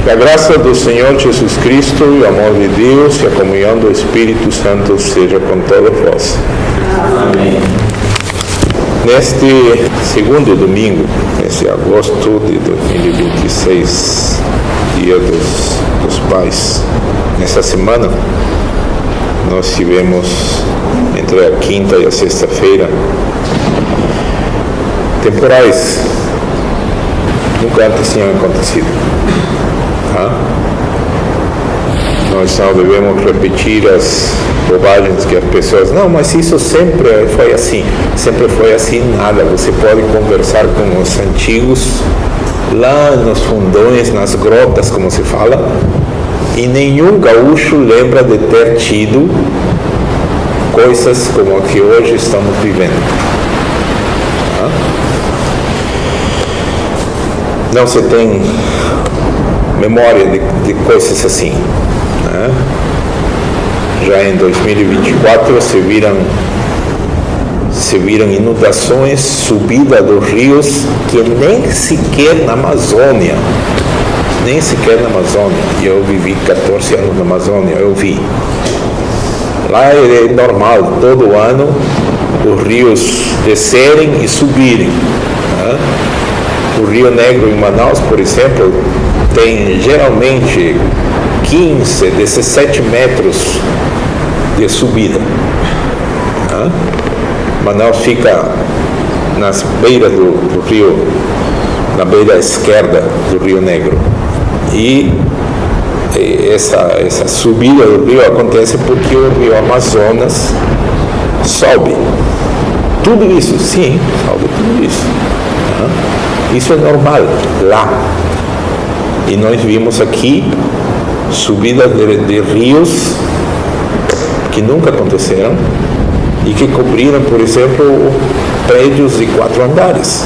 Que a graça do Senhor Jesus Cristo, o amor de Deus e a comunhão do Espírito Santo seja com todos vós. Amém. Neste segundo domingo, nesse agosto de 2026, Dia dos Pais, nessa semana, nós tivemos, entre a quinta e a sexta-feira, temporais. Nunca antes tinham acontecido. Nós não devemos repetir as bobagens que as pessoas... Não, mas isso sempre foi assim. Sempre foi assim, nada. Você pode conversar com os antigos, lá nos fundões, nas grotas, como se fala, e nenhum gaúcho lembra de ter tido coisas como a que hoje estamos vivendo. Não se tem memória de coisas assim. Já em 2024 se viram inundações, subida dos rios, que nem sequer na Amazônia. E eu vivi 14 anos na Amazônia, eu vi. Lá é normal, todo ano, os rios descerem e subirem. O Rio Negro em Manaus, por exemplo, tem geralmente 15, 17 metros de subida. Manaus fica nas beiras do rio, na beira esquerda do Rio Negro. E essa subida do rio acontece porque o rio Amazonas sobe. Tudo isso, sim, sobe tudo isso. Isso é normal lá. E nós vimos aqui subida de rios que nunca aconteceram e que cobriram, por exemplo, prédios de 4 andares.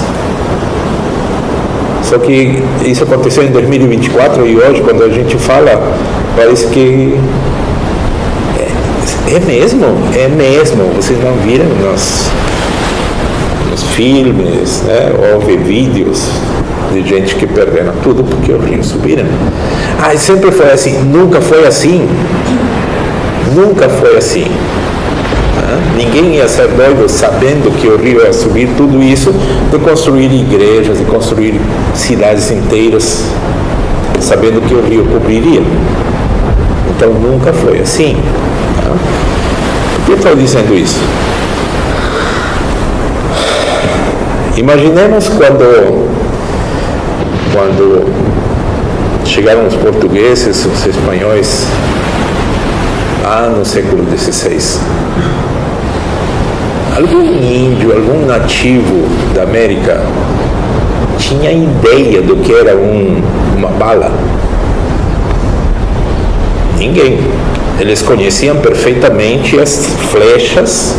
Só que isso aconteceu em 2024 e hoje, quando a gente fala, parece que é mesmo. Vocês não viram nos filmes, né? Houve vídeos de gente que perderam tudo porque os rios subiram. Sempre foi assim. Nunca foi assim. Ninguém ia ser doido sabendo que o rio ia subir tudo isso, de construir igrejas, de construir cidades inteiras, sabendo que o rio cobriria. Então nunca foi assim. Por que estou dizendo isso? Imaginemos quando chegaram os portugueses, os espanhóis, lá no século XVI. Algum índio, algum nativo da América tinha ideia do que era uma bala? Ninguém. Eles conheciam perfeitamente as flechas,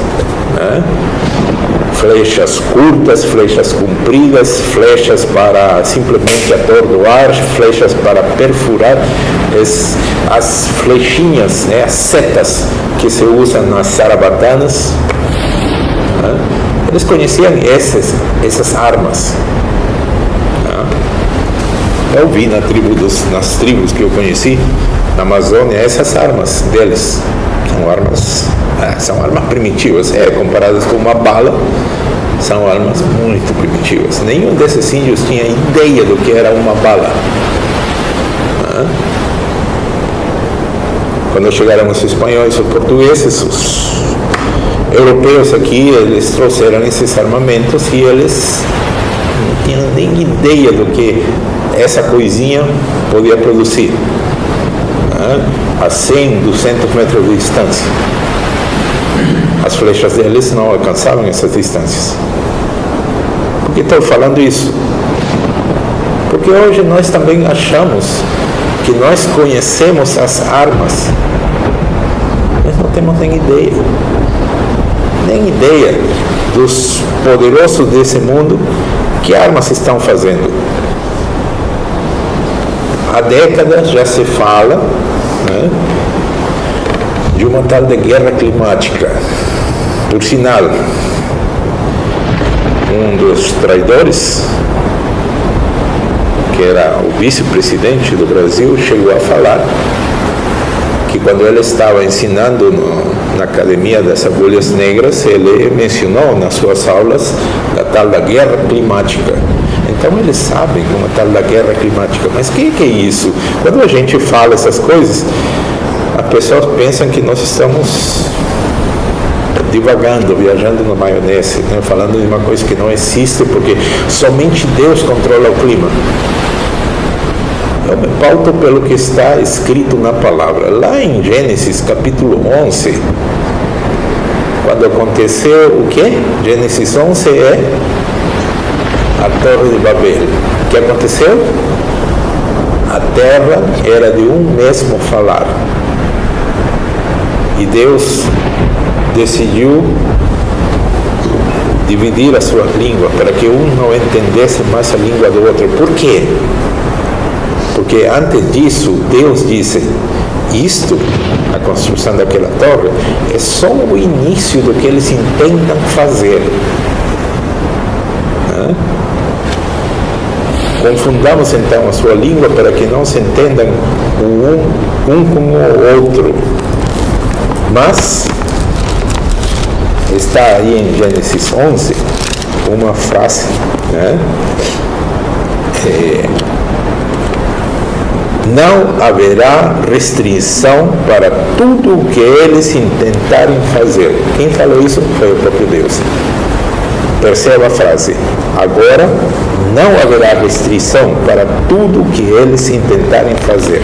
flechas curtas, flechas compridas, flechas para simplesmente atordoar, flechas para perfurar, as flechinhas, as setas que se usam nas sarabatanas. Eles conheciam essas armas. Eu vi nas tribos que eu conheci na Amazônia, essas armas deles são armas primitivas, comparadas com uma bala, são armas muito primitivas. Nenhum desses índios tinha ideia do que era uma bala. Quando chegaram os espanhóis, os portugueses, os europeus aqui, eles trouxeram esses armamentos e eles não tinham nem ideia do que essa coisinha podia produzir. A 100, 200 metros de distância. As flechas deles não alcançavam essas distâncias. Por que estou falando isso? Porque hoje nós também achamos que nós conhecemos as armas. Nós não temos nem ideia dos poderosos desse mundo que armas estão fazendo. Há décadas já se fala de uma tal de guerra climática. Por sinal, um dos traidores que era o vice-presidente do Brasil, chegou a falar que quando ele estava ensinando na Academia das Agulhas Negras, ele mencionou nas suas aulas a tal da guerra climática. Então eles sabem como a tal da guerra climática. Mas o que é isso? Quando a gente fala essas coisas, as pessoas pensam que nós estamos divagando, viajando na maionese, né? Falando de uma coisa que não existe, porque somente Deus controla o clima. Eu me pauto pelo que está escrito na palavra. Lá em Gênesis capítulo 11, quando aconteceu o quê? Gênesis 11 é a Torre de Babel. O que aconteceu? A terra era de um mesmo falar. E Deus decidiu dividir a sua língua para que um não entendesse mais a língua do outro. Por quê? Porque antes disso, Deus disse, a construção daquela torre, é só o início do que eles intentam fazer. Confundamos então a sua língua para que não se entendam um com o outro. Mas está aí em Gênesis 11 uma frase, não haverá restrição para tudo o que eles intentarem fazer. Quem falou isso foi o próprio Deus. Perceba a frase. Agora não haverá restrição para tudo o que eles intentarem fazer.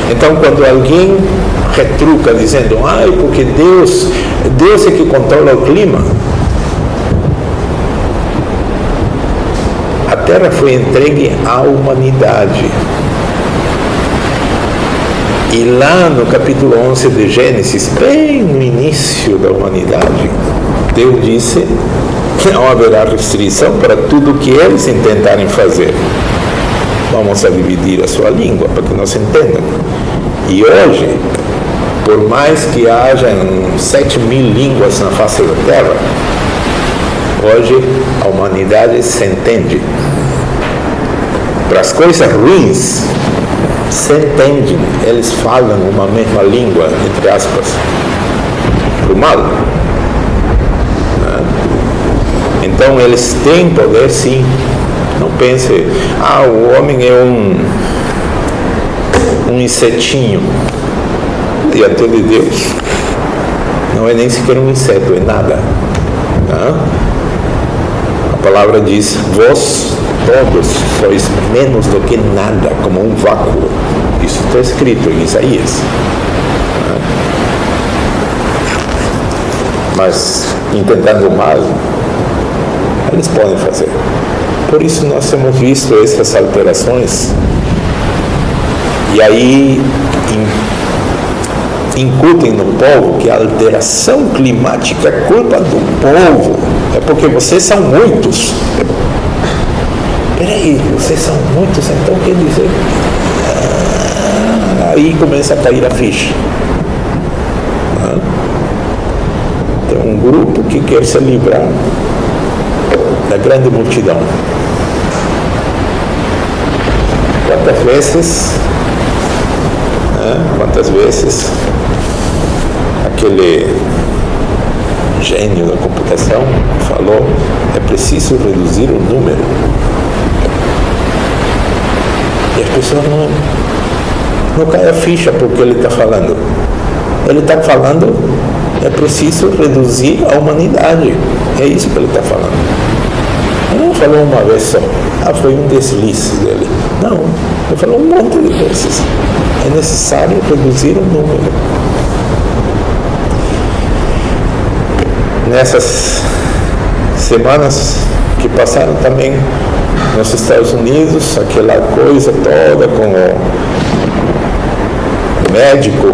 Então, quando alguém retruca dizendo, porque Deus é que controla o clima, a Terra foi entregue à humanidade. E lá no capítulo 11 de Gênesis, bem no início da humanidade, Deus disse que não haverá restrição para tudo que eles intentarem fazer. Vamos a dividir a sua língua para que nos entendam. E hoje, por mais que haja 7.000 línguas na face da Terra, hoje a humanidade se entende. Para as coisas ruins, se entendem, eles falam uma mesma língua, entre aspas, para o mal. Então eles têm poder, sim. Não pense, o homem é um insetinho diante de Deus. Não é nem sequer um inseto, é nada. A palavra diz, vós todos sois menos do que nada, como um vácuo. Isso está escrito em Isaías. Mas intentando mal, eles podem fazer. Por isso nós temos visto essas alterações. E aí incutem no povo que a alteração climática é culpa do povo. É porque vocês são muitos. Peraí, vocês são muitos, então quer dizer... aí começa a cair a ficha. Tem um grupo que quer se livrar da grande multidão. Quantas vezes aquele gênio da computação falou, é preciso reduzir o número. E as pessoas não caem a ficha porque ele está falando. Ele está falando, é preciso reduzir a humanidade. É isso que ele está falando. Ele não falou uma vez só. Foi um deslize dele. Não, ele falou um monte de vezes. É necessário reduzir o número. Nessas semanas que passaram também nos Estados Unidos, aquela coisa toda com o médico,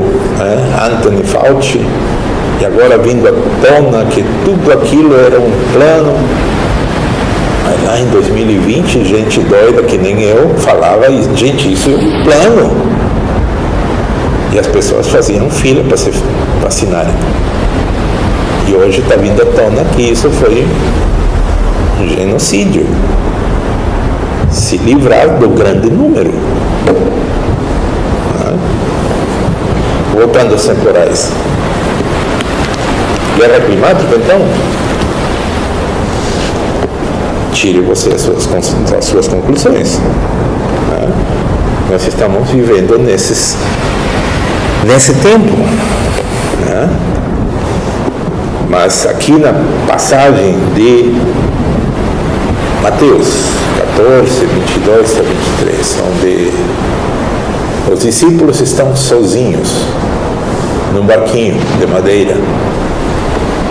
Anthony Fauci, e agora vindo à tona que tudo aquilo era um plano. Mas lá em 2020, gente doida que nem eu falava, gente, isso é um plano. E as pessoas faziam fila para se vacinarem. E hoje está vindo à tona que isso foi um genocídio. se livrar do grande número. Voltando aos temporais. Guerra climática, então? Tire você as suas conclusões. Nós estamos vivendo nesse tempo. Mas aqui na passagem de Mateus 14, 22 a 23, onde os discípulos estão sozinhos num barquinho de madeira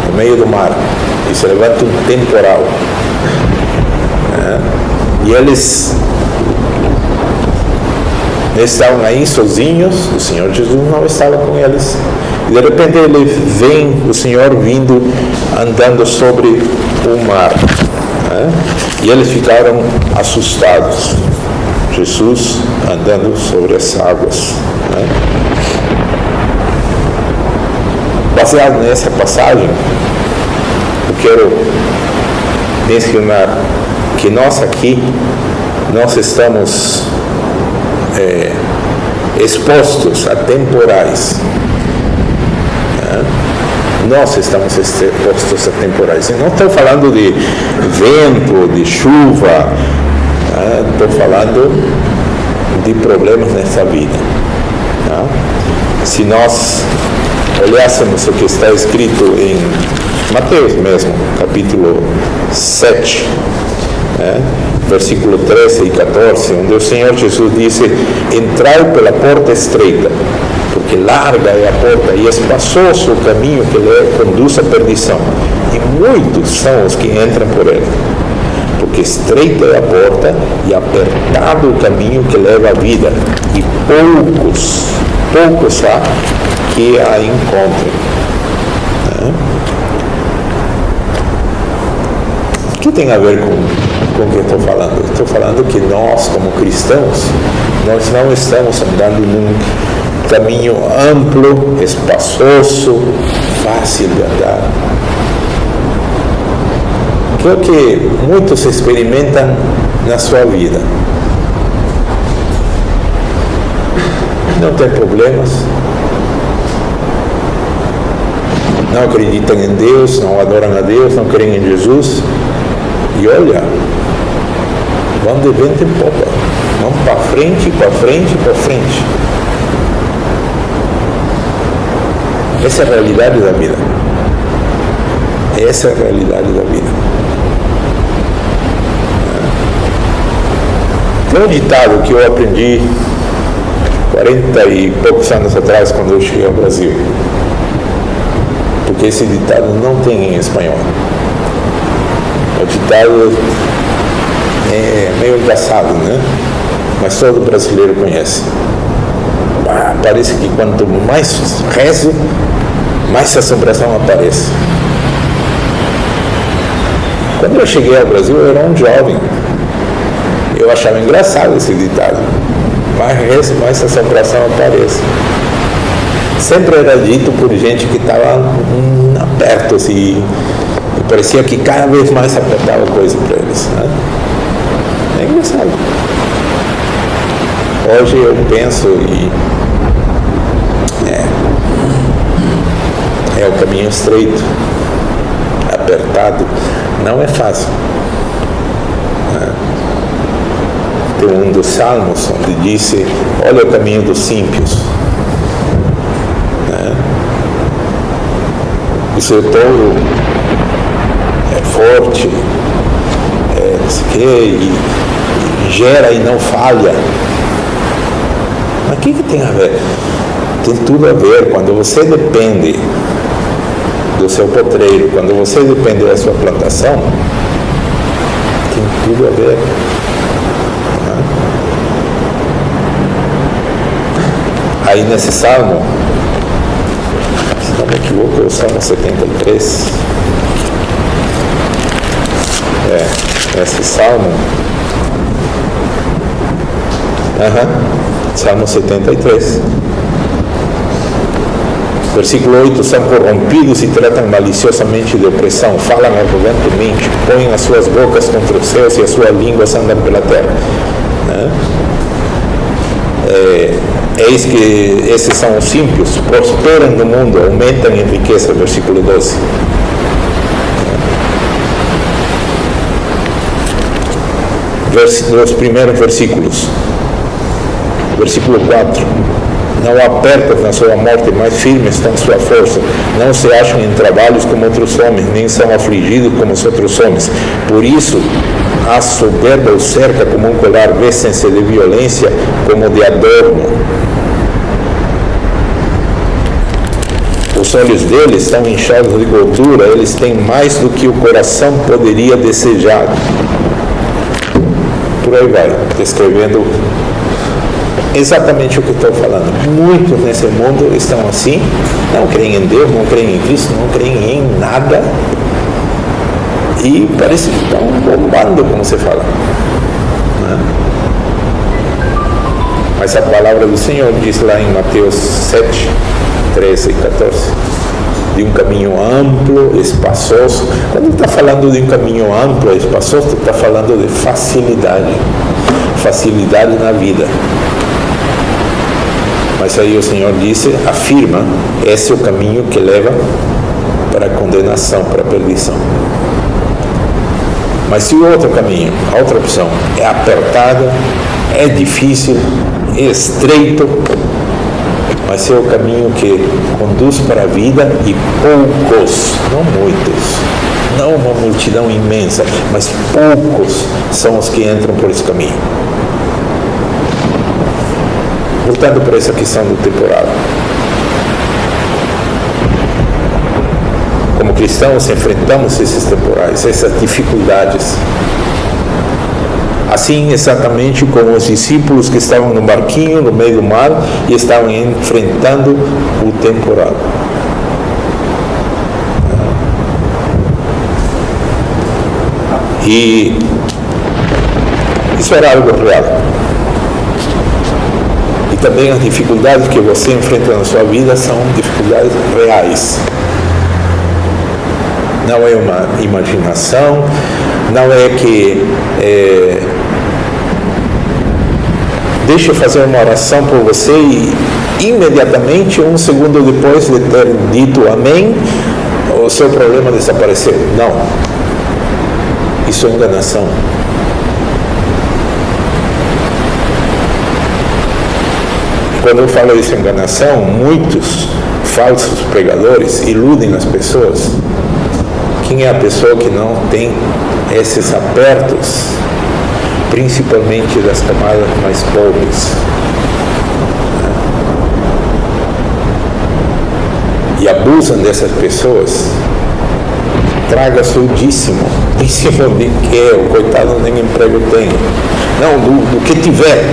no meio do mar e se levanta um temporal, e eles estavam aí sozinhos, o Senhor Jesus não estava com eles, e de repente ele vem, o Senhor vindo, andando sobre o mar, e eles ficaram assustados. Jesus andando sobre as águas. Baseado nessa passagem, eu quero mencionar que nós aqui, nós estamos expostos a temporais. Nós estamos expostos a temporais. E não estou falando de vento, de chuva, estou falando de problemas nessa vida. Se nós olhássemos o que está escrito em Mateus mesmo, capítulo 7, versículo 13 e 14, onde o Senhor Jesus disse: entrai pela porta estreita, porque larga é a porta e espaçoso o caminho que conduz à perdição, e muitos são os que entram por ele. Porque estreita é a porta e apertado o caminho que leva à vida, e poucos há que a encontrem. O que tem a ver com o que eu estou falando? Estou falando que nós, como cristãos, nós não estamos andando num caminho amplo, espaçoso, fácil de andar. Que é o que muitos experimentam na sua vida. Não tem problemas, não acreditam em Deus, não adoram a Deus, não creem em Jesus, e olha, vão de vento em popa, vão para frente, para frente, para frente. Essa é a realidade da vida. Essa é a realidade da vida. Tem um ditado que eu aprendi 40 e poucos anos atrás, quando eu cheguei ao Brasil, porque esse ditado não tem em espanhol. O ditado é meio engraçado, né? Mas todo brasileiro conhece. Parece que quanto mais rezo, mais assombração aparece. Quando eu cheguei ao Brasil, eu era um jovem. Eu achava engraçado esse ditado. Mais rezo, mais assombração aparece. Sempre era dito por gente que estava perto, assim, e parecia que cada vez mais apertava coisa para eles, né? É engraçado. Hoje eu penso e é o caminho estreito, apertado, não é fácil. Tem um dos Salmos onde disse: olha o caminho dos ímpios. O seu touro é forte, e gera e não falha. Mas o que tem a ver? Tem tudo a ver. Quando você depende do seu potreiro, quando você depende da sua plantação, tem tudo a ver. Aí nesse salmo, se não me equivoco, é o Salmo 73. Esse salmo. Salmo 73. Versículo 8, são corrompidos e tratam maliciosamente de opressão, falam arrogantemente, põem as suas bocas contra os céus e as suas línguas andam pela terra. Né? Eis que esses são os ímpios, prosperam no mundo, aumentam em riqueza, versículo 12. Nos primeiros versículos, versículo 4, não apertam na sua morte, mas firmes estão em sua força, não se acham em trabalhos como outros homens, nem são afligidos como os outros homens, por isso a soberba os cerca como um colar, vestem-se de violência como de adorno, os olhos deles estão inchados de gordura, eles têm mais do que o coração poderia desejar. Por aí vai, descrevendo exatamente o que estou falando. Muitos nesse mundo estão assim, não creem em Deus, não creem em Cristo, não creem em nada, e parece que estão bombando, como se fala. Né? Mas a palavra do Senhor diz lá em Mateus 7, 13 e 14, de um caminho amplo, espaçoso. Quando ele está falando de um caminho amplo, espaçoso, está falando de facilidade na vida. Mas aí o Senhor disse, afirma, esse é o caminho que leva para a condenação, para a perdição. Mas se o outro caminho, a outra opção, é apertada, é difícil, é estreito, mas é o caminho que conduz para a vida, e poucos, não muitos, não uma multidão imensa, mas poucos são os que entram por esse caminho. Voltando para essa questão do temporal. Como cristãos, enfrentamos esses temporais, essas dificuldades. Assim, exatamente como os discípulos que estavam no barquinho, no meio do mar, e estavam enfrentando o temporal. E isso era algo real. E também as dificuldades que você enfrenta na sua vida são dificuldades reais. Não é uma imaginação, não é que deixa eu fazer uma oração por você e imediatamente, um segundo depois de ter dito amém, o seu problema desapareceu. Não. Isso é enganação. Quando eu falo isso, enganação, muitos falsos pregadores iludem as pessoas. Quem é a pessoa que não tem esses apertos, principalmente das camadas mais pobres? E abusam dessas pessoas, traga-se o dízimo de que o coitado nem emprego tem. Não, do que tiver.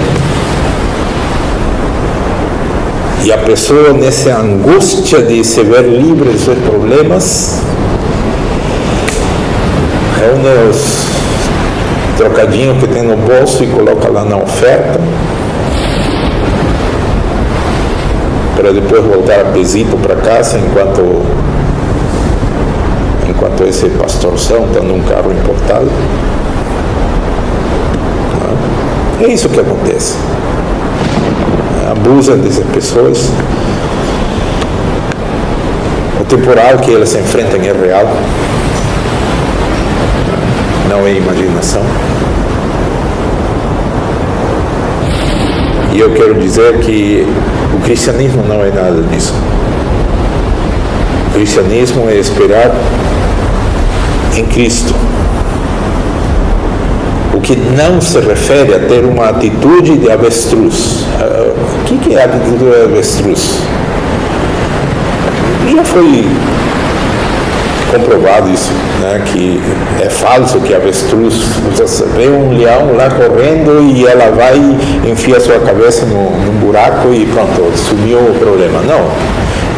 E a pessoa, nessa angústia de se ver livre dos seus problemas, reúne os trocadinhos que tem no bolso e coloca lá na oferta, para depois voltar a pesito para casa, enquanto esse pastorzão está num carro importado. É isso que acontece. Abusam dessas pessoas. O temporal que elas enfrentam é real, não é imaginação. E eu quero dizer que o cristianismo não é nada disso. O cristianismo é esperar em Cristo, o que não se refere a ter uma atitude de avestruz. O que é a atitude de avestruz? Já foi comprovado isso, né? Que é falso, que a avestruz, você vê um leão lá correndo e ela vai e enfia sua cabeça num buraco e pronto, sumiu o problema. Não,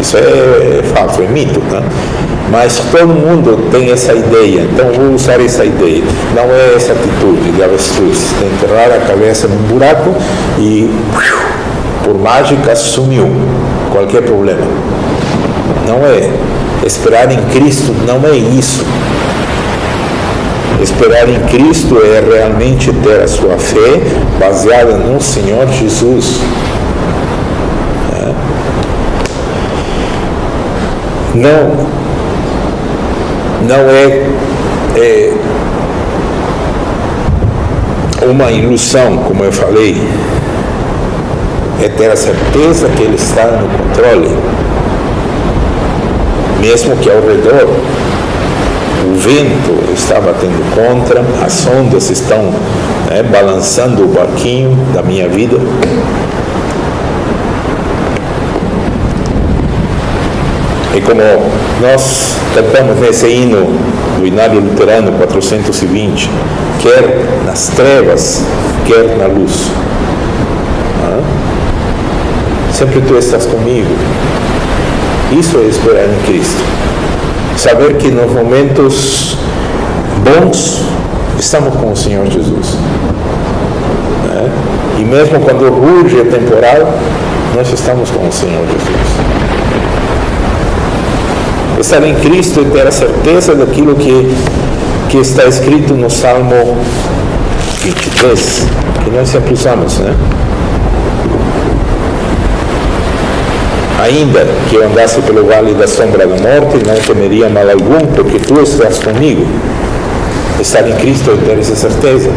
isso é falso, é mito, né? Mas todo mundo tem essa ideia, então vou usar essa ideia. Não é essa atitude de avestruz, de enterrar a cabeça num buraco e por mágica sumiu qualquer problema. não é. Esperar em Cristo não é isso. Esperar em Cristo é realmente ter a sua fé baseada no Senhor Jesus. Não é uma ilusão, como eu falei. É ter a certeza que Ele está no controle, mesmo que ao redor o vento está batendo contra, as ondas estão balançando o barquinho da minha vida. E como nós cantamos nesse hino do Inário Luterano 420, quer nas trevas, quer na luz. Sempre tu estás comigo. Isso é esperar em Cristo. Saber que nos momentos bons estamos com o Senhor Jesus. E mesmo quando ruge o temporal, nós estamos com o Senhor Jesus. Estar em Cristo é ter a certeza daquilo que está escrito no Salmo 23, que nós sempre usamos, Ainda que eu andasse pelo vale da sombra da morte, não temeria mal algum, porque tu estás comigo. Estar em Cristo é ter essa certeza.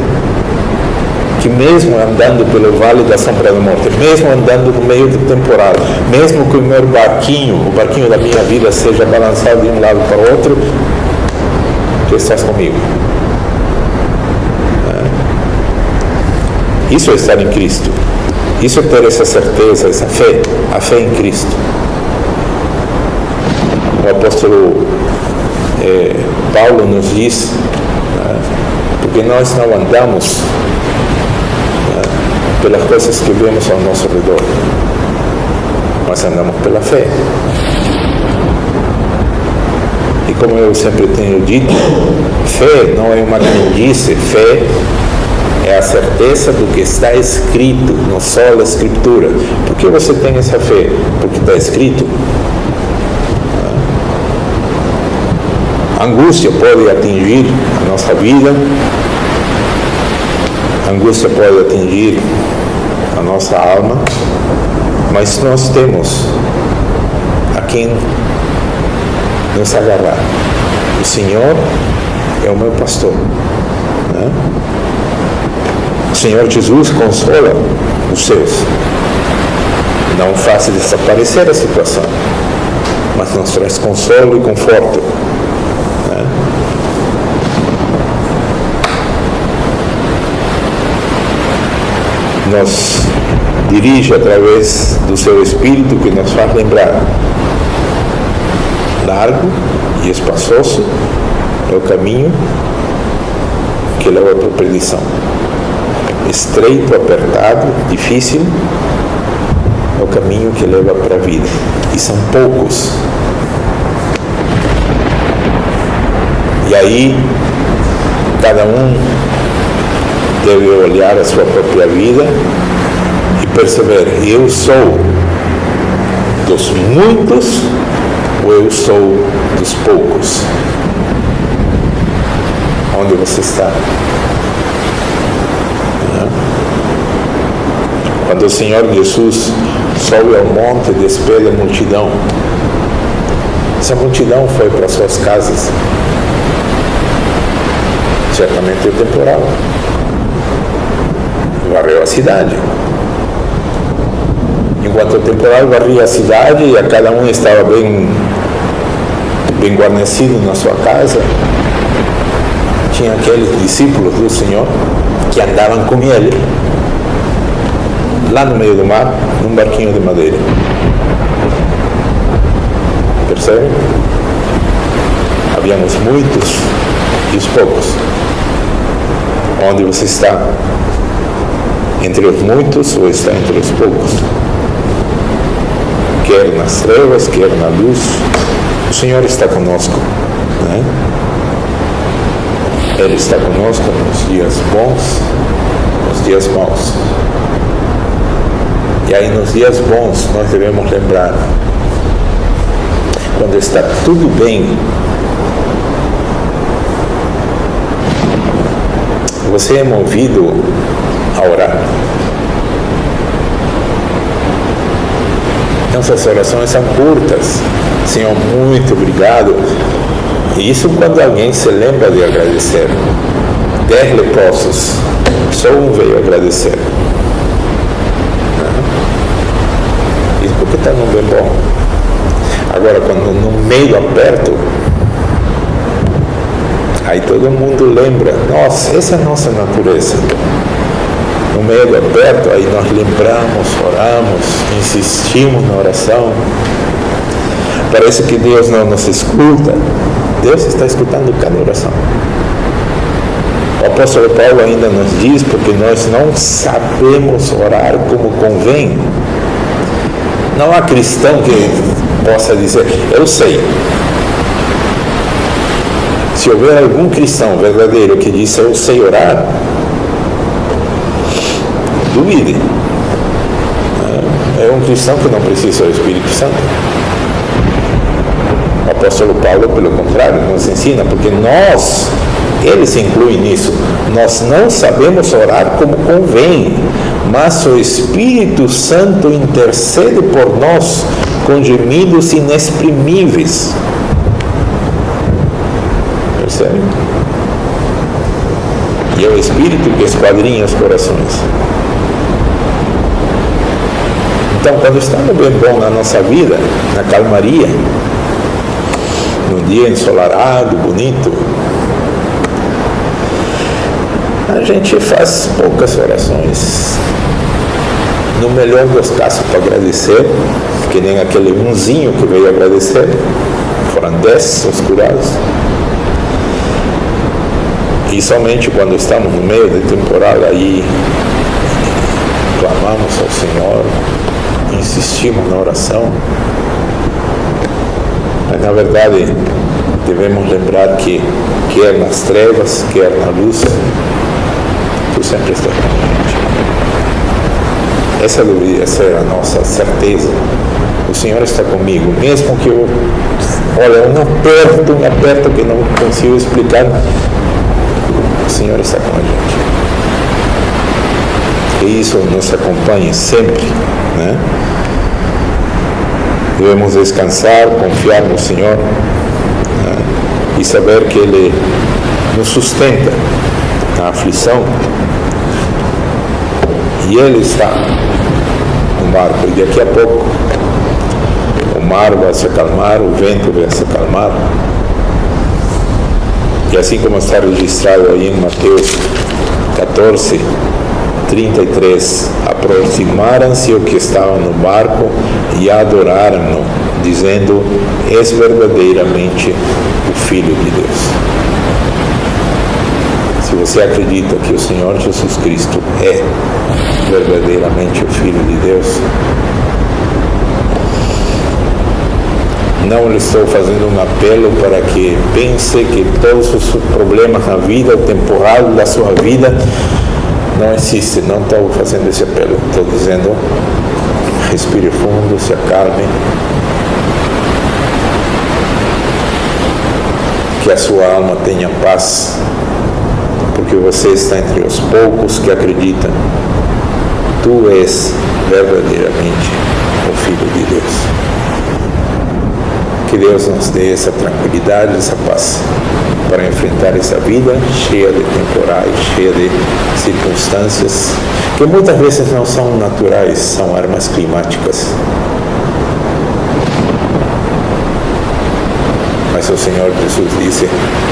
Que mesmo andando pelo vale da sombra da morte, mesmo andando no meio do temporal, mesmo que o meu barquinho, o barquinho da minha vida seja balançado de um lado para o outro, tu estás comigo. Isso é estar em Cristo. Isso é ter essa certeza, essa fé, a fé em Cristo. O apóstolo Paulo nos diz, porque nós não andamos pelas coisas que vemos ao nosso redor, mas andamos pela fé. E como eu sempre tenho dito, fé não é uma crendice, fé é a certeza do que está escrito no sola Escritura. Por que você tem essa fé? Porque está escrito. A angústia pode atingir a nossa vida, a angústia pode atingir a nossa alma, mas nós temos a quem nos agarrar. O Senhor é o meu pastor. O Senhor Jesus consola os seus. Não faz desaparecer a situação, mas nos traz consolo e conforto. Nos dirige através do seu Espírito, que nos faz lembrar: largo e espaçoso é o caminho que leva para a perdição. Estreito, apertado, difícil é o caminho que leva para a vida. E são poucos. E aí, cada um deve olhar a sua própria vida e perceber: eu sou dos muitos ou eu sou dos poucos? Onde você está? Quando o Senhor Jesus sobe ao monte e despede a multidão, essa multidão foi para suas casas. Certamente é temporal. Varreu a cidade. Enquanto o temporal varria a cidade e a cada um estava bem guarnecido na sua casa, tinha aqueles discípulos do Senhor que andavam com ele lá no meio do mar, num barquinho de madeira. Percebe? Havia os muitos e os poucos. Onde você está? Entre os muitos ou está entre os poucos? Quer nas trevas, quer na luz, o Senhor está conosco, Ele está conosco nos dias bons, nos dias maus. E aí nos dias bons nós devemos lembrar: quando está tudo bem, você é movido a orar. Então, essas orações são curtas. Senhor, muito obrigado. E isso quando alguém se lembra de agradecer. 10 leprosos, só um veio agradecer. Isso porque está num bem bom. Agora, quando no meio aperto, aí todo mundo lembra, nossa, essa é a nossa natureza. No meio do aperto, aí nós lembramos, oramos, insistimos na oração. Parece que Deus não nos escuta. Deus está escutando cada oração. O apóstolo Paulo ainda nos diz, porque nós não sabemos orar como convém. Não há cristão que possa dizer, eu sei. Se houver algum cristão verdadeiro que diz, eu sei orar, duvide. É um cristão que não precisa do Espírito Santo. O apóstolo Paulo, pelo contrário, nos ensina, porque ele se inclui nisso, nós não sabemos orar como convém, mas o Espírito Santo intercede por nós com gemidos inexprimíveis. Percebe? E é o Espírito que esquadrinha os corações. Então, quando estamos bem bom na nossa vida, na calmaria, num dia ensolarado, bonito, a gente faz poucas orações. No melhor dos casos, para agradecer, que nem aquele umzinho que veio agradecer, foram 10 os curados. E somente quando estamos no meio da temporada, aí clamamos ao Senhor, insistimos na oração. Mas na verdade devemos lembrar que quer nas trevas, quer na luz, Tu sempre estás com a gente. Essa deveria ser a nossa certeza. O Senhor está comigo, mesmo que eu um aperto que não consigo explicar, o Senhor está com a gente. E isso nos acompanha sempre, né? Devemos descansar, confiar no Senhor, né? E saber que Ele nos sustenta na aflição. E Ele está no barco, e daqui a pouco o mar vai se acalmar, o vento vai se acalmar. E assim como está registrado aí em Mateus 14, 33, aproximaram-se os que estavam no barco e adoraram-no, dizendo, és verdadeiramente o Filho de Deus. Se você acredita que o Senhor Jesus Cristo é verdadeiramente o Filho de Deus, não lhe estou fazendo um apelo para que pense que todos os problemas na vida, o temporal da sua vida, não existe. Não estou fazendo esse apelo. Estou dizendo, respire fundo, se acalme. Que a sua alma tenha paz, porque você está entre os poucos que acreditam. Tu és verdadeiramente o Filho de Deus. Que Deus nos dê essa tranquilidade, essa paz para enfrentar essa vida cheia de temporais, cheia de circunstâncias que muitas vezes não são naturais, são armas climáticas. Mas o Senhor Jesus disse,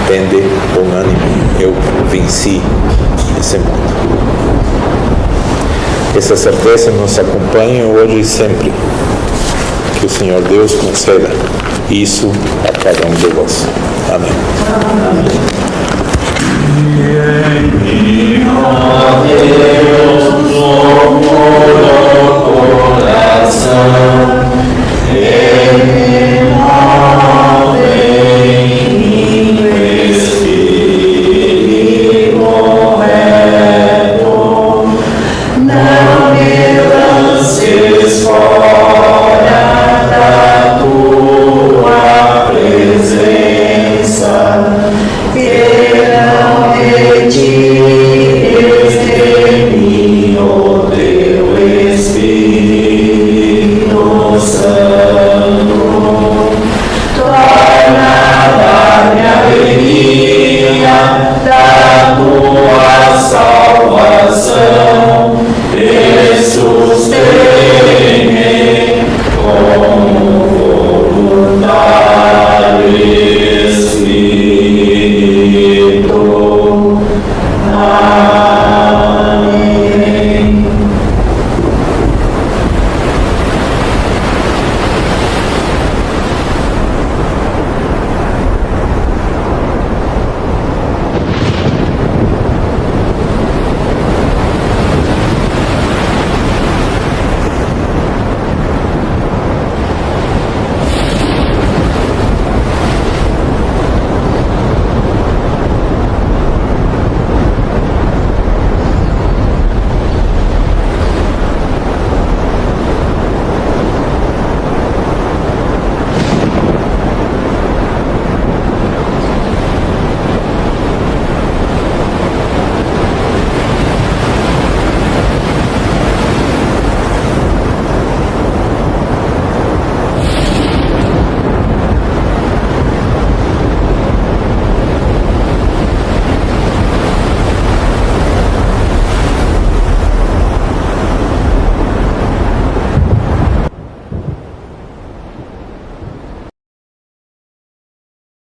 tende bom ânimo, eu venci esse mundo. Essa certeza nos acompanha hoje e sempre. Que o Senhor Deus conceda isso a cada um de vós. Amém. Fora da tua salvação.